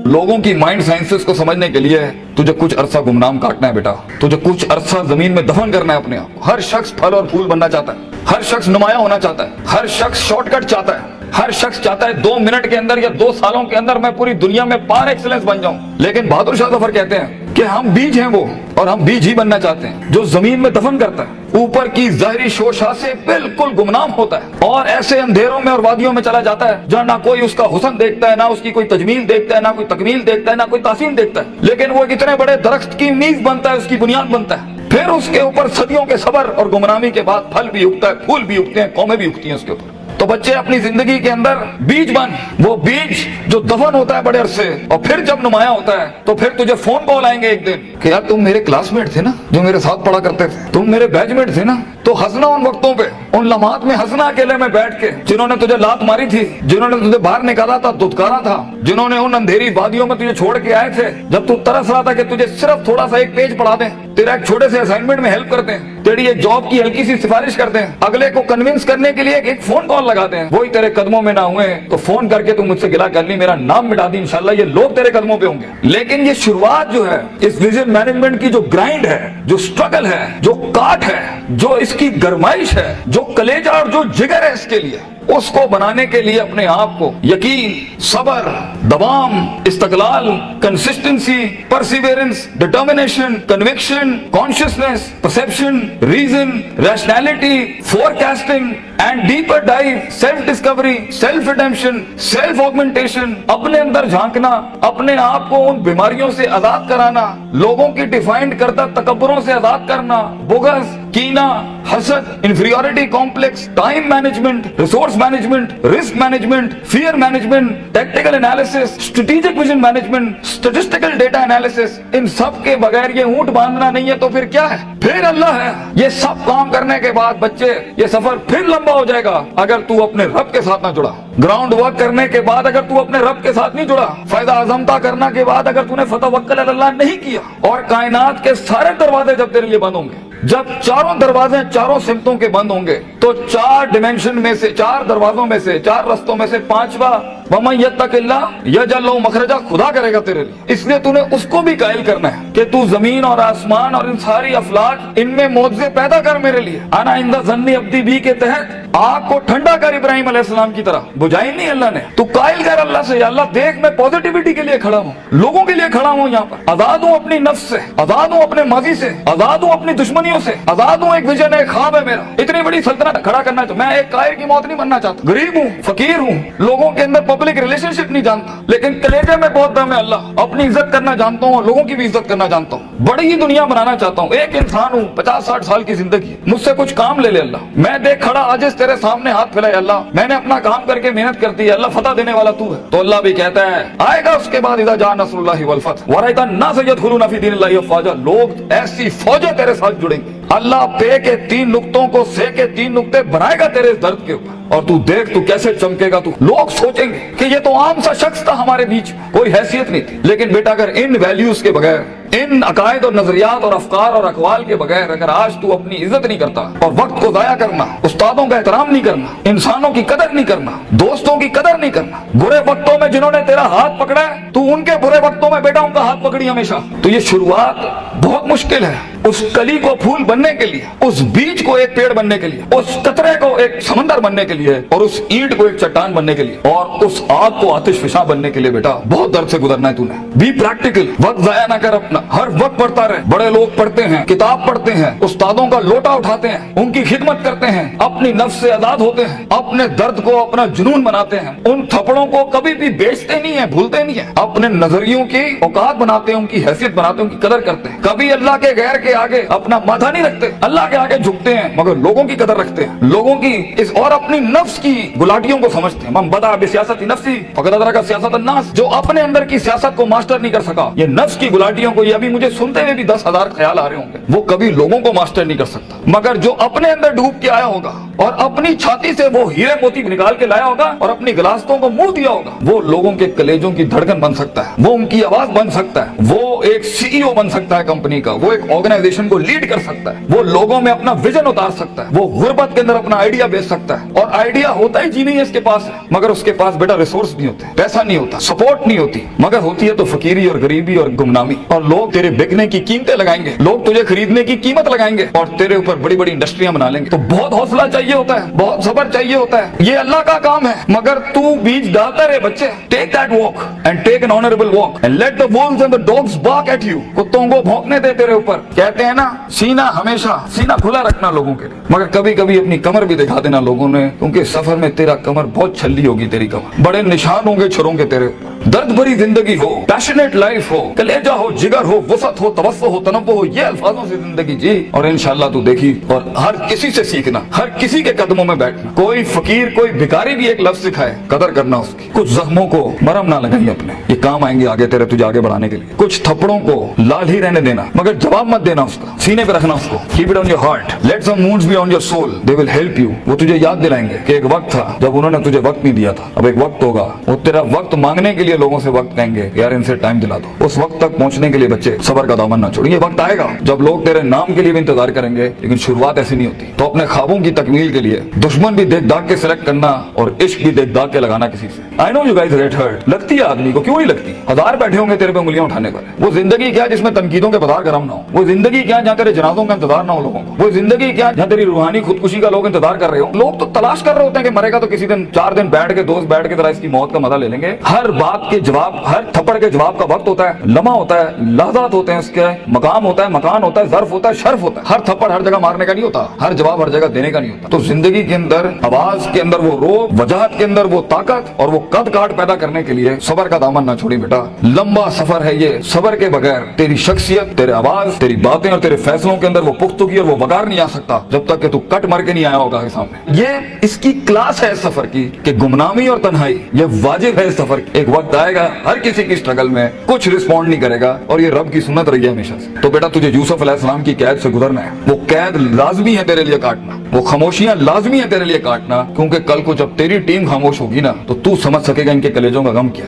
लोगों की mind sciences को समझने के लिए तुझे कुछ अरसा गुमनाम काटना है बेटा, तुझे कुछ अरसा जमीन में दफन करना है अपने आप को। हर शख्स फल और फूल बनना चाहता है, हर शख्स नुमाया होना चाहता है, हर शख्स शॉर्टकट चाहता है, हर शख्स चाहता है 2 मिनट के अंदर या 2 सालों के अंदर मैं पूरी दुनिया में पार एक्सीलेंस बन जाऊं। लेकिन बहादुर शाह जफर कहते हैं कि हम बीज हैं वो, और हम बीज ही बनना चाहते हैं जो जमीन में दफन करता है, ऊपर की ज़ाहिरी शोशा से बिल्कुल गुमनाम होता है और ऐसे अंधेरों में और वादियों में चला जाता है जहाँ ना कोई उसका हुस्न देखता है, ना उसकी कोई तजमील देखता है, ना कोई तकमील देखता है, ना कोई तासीम देखता है। लेकिन वो इतने बड़े दरख्त की नींव बनता है, उसकी बुनियाद बनता है। फिर उसके ऊपर सदियों के सबर और गुमनामी के बाद फल भी उगता है, फूल भी उगते हैं, कौमें भी उगती हैं उसके ऊपर। तो बच्चे अपनी जिंदगी के अंदर बीज बन, वो बीज जो दफन होता है बड़े अरसे और फिर जब नुमाया होता है तो फिर तुझे फोन कॉल आएंगे एक दिन कि यार तुम मेरे क्लासमेट थे ना, जो मेरे साथ पढ़ा करते थे, तुम मेरे बैचमेट थे ना। तो हंसना उन वक्तों पे, उन लम्हात में हंसना अकेले में बैठ के, जिन्होंने तुझे लात मारी थी, जिन्होंने तुझे बाहर निकाला था, दुत्कारा था, जिन्होंने उन अंधेरी वादियों में तुझे छोड़ के आए थे जब तू तरस रहा था कि तुझे सिर्फ थोड़ा सा एक पेज पढ़ा दें, तेरा एक छोटे से असाइनमेंट में हेल्प करते हैं, तेरी एक जॉब की हल्की सी सिफारिश करते हैं, अगले को कन्विंस करने के लिए एक फोन कॉल लगाते हैं, वही तेरे कदमों में ना हुए तो फोन करके तू मुझसे गिला कर ली, मेरा नाम मिटा दी, इंशाल्लाह ये लोग तेरे कदमों पे होंगे। लेकिन ये शुरुआत जो है इस विजन मैनेजमेंट की, जो ग्राइंड है, जो स्ट्रगल है, जो काट है, जो इसकी गरमाइश है, जो कलेजा और जो जिगर है इसके लिए, उसको बनाने के लिए अपने आप को यकीन, सबर, दवाम, इस्तकलाल, consistency, perseverance, determination, conviction, consciousness, perception, reason, rationality, forecasting and deeper dive, self discovery, self redemption, self augmentation, अपने अंदर झांकना, अपने आप को उन बीमारियों से आजाद कराना, लोगों की डिफाइंड करता तकब्बुरों से आजाद करना, बुग़्ज़, कीना, हसद, inferiority complex, time management, resource management, risk management, fear management, tactical analysis, strategic vision management, statistical data analysis, इन सब के बगैर ये ऊंट बांधना नहीं है तो फिर क्या है? फिर अल्लाह है। ये सब काम करने के बाद बच्चे ये सफर फिर लंबा हो जाएगा अगर तू अपने रब के साथ ना जुड़ा। ग्राउंड वर्क करने के बाद अगर तू अपने रब के साथ नहीं जुड़ा, फायदा अज़मता करना के बाद अगर तूने फतवक्कल अल्लाह नहीं किया, और कायनात के सारे दरवाजे जब तेरे लिए बंद होंगे, जब चारों दरवाजे चारों सिमतों के बंद होंगे, तो 4 डिमेंशन में से, 4 दरवाजों में से, 4 रस्तों में से 5वां वमन यत्तकिल्लाह यजअल लहू मखरजा खुदा करेगा तेरे लिए। इसलिए तूने उसको भी कायल करना है कि तू जमीन और आसमान और इन सारी अफलाक, इनमें मौजज़े पैदा कर मेरे लिए। अना इंदा ज़न्नी अब्दी बी के तहत आग को ठंडा कर इब्राहिम अलैहिस्सलाम की तरह, बुझाई नहीं अल्लाह ने। तू कायल कर अल्लाह से, अल्लाह देख मैं पॉजिटिविटी के लिए खड़ा हूँ, लोगों के लिए खड़ा हूँ, यहाँ पर आजाद हूँ अपनी नफ्स से, आजाद हूँ अपने माजी से, आजाद हूँ अपनी दुश्मनियों से, आजाद हूँ। एक विजन है, ख्वाब है मेरा, इतनी बड़ी सल्तनत खड़ा करना है। तो मैं एक कायर की मौत नहीं बनना चाहता। गरीब हूँ, फकीर हूँ, लोगों के अंदर पब्लिक रिलेशनशिप नहीं जानता, लेकिन कलेजे में बहुत दम है अल्लाह। अपनी इज्जत करना जानता हूँ, लोगों की भी इज्जत करना जानता हूँ, बड़ी ही दुनिया बनाना चाहता हूँ। एक इंसान हूँ, 50-60 साल की जिंदगी, मुझसे कुछ काम ले ले अल्लाह। मैं देख खड़ा आजिज़ तेरे सामने हाथ फैलाए अल्लाह, मैंने अपना काम करके मेहनत कर दी है अल्लाह, फतह देने वाला तू है। तो अल्लाह भी कहता है आएगा उसके बाद इज़ा जा नस्रुल्लाहि वल फतह व रअयता अन्नास यदखुलूना फी दीनिल्लाहि अफ़वाजा, लोग ऐसी फौजें तेरे साथ जुड़ेंगे। अल्लाह पे के 3 नुक्तों को से के 3 नुक्ते बनाएगा तेरे दर्द के ऊपर, और तू देख तू कैसे चमकेगा। तू लोग सोचेंगे कि ये तो आम सा शख्स था, हमारे बीच कोई हैसियत नहीं थी। लेकिन बेटा अगर इन वैल्यूज के बगैर, इन अकायद और नजरियात और अफकार और अकवाल के बगैर अगर आज तू अपनी इज्जत नहीं करता, और वक्त को जाया करना, उस्तादों का एहतराम नहीं करना, इंसानों की कदर नहीं करना, दोस्तों की कदर नहीं करना, बुरे वक्तों में जिन्होंने तेरा हाथ पकड़ा है तू उनके बुरे वक्तों में बेटा उनका हाथ पकड़ी हमेशा, तो ये शुरुआत बहुत मुश्किल है। उस कली को फूल बनने के लिए, उस बीज को एक पेड़ बनने के लिए, उस कतरे को एक समंदर बनने के लिए, और उस ईंट को एक चट्टान बनने के लिए, और उस आग को आतिश फिशा बनने के लिए बेटा बहुत दर्द से गुजरना है तूने। बी प्रैक्टिकल, वक्त जाया ना कर अपना, हर वक्त पढ़ता रहे। बड़े लोग पढ़ते हैं, किताब पढ़ते हैं, उस्तादों का लोटा उठाते हैं, उनकी खिदमत करते हैं, अपनी नफ्स से आजाद होते हैं, अपने दर्द को अपना जुनून बनाते हैं, उन थप्पड़ों को कभी भी बेचते नहीं है, भूलते नहीं है, अपने नजरियों की औकात बनाते हैं, उनकी हैसियत बनाते हैं, उनकी कदर करते हैं। कभी अल्लाह के गैर के आगे अपना माथा नहीं रखते, अल्लाह के आगे झुकते हैं, मगर लोगों की कदर रखते हैं, लोगों की इस और अपनी नफ्स की गुलाटियों को समझते हैं। मन बदा बिसियासती नफ्सी फक़द अदरका सियासत अन्नास, जो अपने अंदर की सियासत को मास्टर नहीं कर सका, ये नफ्स की गुलाटियों को, ये अभी मुझे सुनते हुए भी 10,000 ख्याल आ रहे होंगे, वो कभी लोगों को मास्टर नहीं कर सकता। मगर जो अपने अंदर डूब के आया होगा और अपनी छाती से वो हीरे मोती निकाल के लाया होगा और अपनी गिलास्तों को मुंह दिया होगा, वो लोगों के कलेजों की धड़कन बन सकता है, वो उनकी आवाज बन सकता है, वो एक सीईओ बन सकता है कंपनी का, वो एक ऑर्गेनाइजेशन को लीड कर सकता है, वो लोगों में अपना विजन उतार सकता है, वो गुर्बत के अंदर अपना आइडिया बेच सकता है। और आइडिया होता ही जीनियस इसके पास है, मगर उसके पास बेटा रिसोर्स नहीं होते, पैसा नहीं होता, सपोर्ट नहीं होती, मगर होती है तो फकीरी और गरीबी और गुमनामी। और लोग तेरे बिकने की कीमतें लगाएंगे, लोग तुझे खरीदने की कीमत लगाएंगे और तेरे ऊपर बड़ी बड़ी इंडस्ट्रियां बना लेंगे। तो बहुत हौसला चाहिए होता है, बहुत सब्र चाहिए होता है, ये अल्लाह का काम है। मगर तू बीज डालता रहे बच्चे, take that walk and take an honourable walk and let the wolves and the dogs bark at you. कुत्तों को भौंकने दे तेरे ऊपर। कहते हैं ना, सीना हमेशा सीना खुला रखना लोगों के लिए, मगर कभी कभी अपनी कमर भी दिखा देना लोगों ने, क्योंकि सफर में तेरा कमर बहुत छल्ली होगी, तेरी कमर बड़े निशान होंगे छुरों के तेरे ऊपर। दर्द भरी जिंदगी हो, पैशनेट लाइफ हो, कलेजा हो, जिगर हो, वसत हो, तवस्सो हो, तनव्वुह हो, ये अल्फाजों से जिंदगी जी और इंशाअल्लाह तू देखी। और हर किसी से सीखना, हर किसी के कदमों में बैठना। कोई फकीर कोई भिखारी भी एक लफ्ज सिखाए, कदर करना उसकी। कुछ जख्मों को मरहम ना लगाइए अपने, ये काम आएंगे आगे तेरे, तुझे आगे बढ़ाने के लिए। कुछ थप्पड़ों को लाल ही रहने देना, मगर जवाब मत देना उसका, सीने पे रखना उसको। Keep it on your heart, let some wounds be on your soul, they will help you. वो तुझे याद दिलाएंगे कि एक वक्त था जब उन्होंने तुझे वक्त नहीं दिया था, अब एक वक्त होगा वो तेरा वक्त मांगने के लिए लोगों से वक्त कहेंगे, यार इनसे टाइम दिला दो। उस वक्त तक पहुंचने के लिए बच्चे सब्र का दामन ना छोड़िए। वक्त आएगा जब लोग तेरे नाम के लिए भी इंतजार करेंगे, लेकिन शुरुआत ऐसी नहीं होती। तो अपने ख्वाबों की तकमील के लिए दुश्मन भी देख दाग के सिलेक्ट करना और इश्क भी देख दाग के लगाना किसी से। I know you guys get hurt, लगती है आदमी को, क्यों नहीं लगती? हजार बैठे होंगे तेरे पे उंगलियां उठाने पर। वो जिंदगी क्या जिसमें तनकीदों के बाजार गरम ना हो? वो जिंदगी क्या जहाँ तेरे जनाजों का इंतजार ना हो लोगों को? वो जिंदगी क्या जहाँ तेरी रूहानी खुदकुशी का लोग इंतजार कर रहे हो? लोग तो तलाश कर रहे होते हैं कि मरेगा तो किसी दिन 4 दिन बैठ के दोस्त बैठ के जरा इसकी मौत का मजा ले लेंगे। हर बात के जवाब, हर थप्पड़ के जवाब का वक्त होता है, लम्हा होता है, लहजात होते हैं उसके, मकाम होता है, मकान होता है, ज़र्फ होता है, शर्फ होता है। हर थप्पड़ हर जगह मारने का नहीं होता, हर जवाब हर जगह देने का नहीं होता। तो जिंदगी के अंदर आवाज के अंदर वो रोब, वजाहत के अंदर वो ताकत और वो कद काट पैदा करने के लिए सबर का दामन ना छोड़ी बेटा। लंबा सफर है ये, सबर के बगैर तेरी शख्सियत, तेरे आवाज, तेरी बातें और तेरे फैसलों के अंदर वो पुख्तगी और वो वगार नहीं आ सकता जब तक कि तू कट मर के नहीं आया होगा के सामने। ये इसकी क्लास है इस सफर की कि गुमनामी और तन्हाई ये वाजिब है इस सफर की। एक वक्त आएगा हर किसी की स्ट्रगल में कुछ रिस्पॉन्ड नहीं करेगा और ये रब की सुन्नत रही है हमेशा से। तो बेटा तुझे यूसुफ अलैहिस्सलाम की कैद से गुजरना है, वो कैद लाजमी है तेरे लिए काटना, वो खामोशियां लाजमी है तेरे लिए काटना, क्योंकि कल को जब तेरी टीम खामोश होगी ना तो तू समझ सकेगा इनके कलेजों का गम क्या।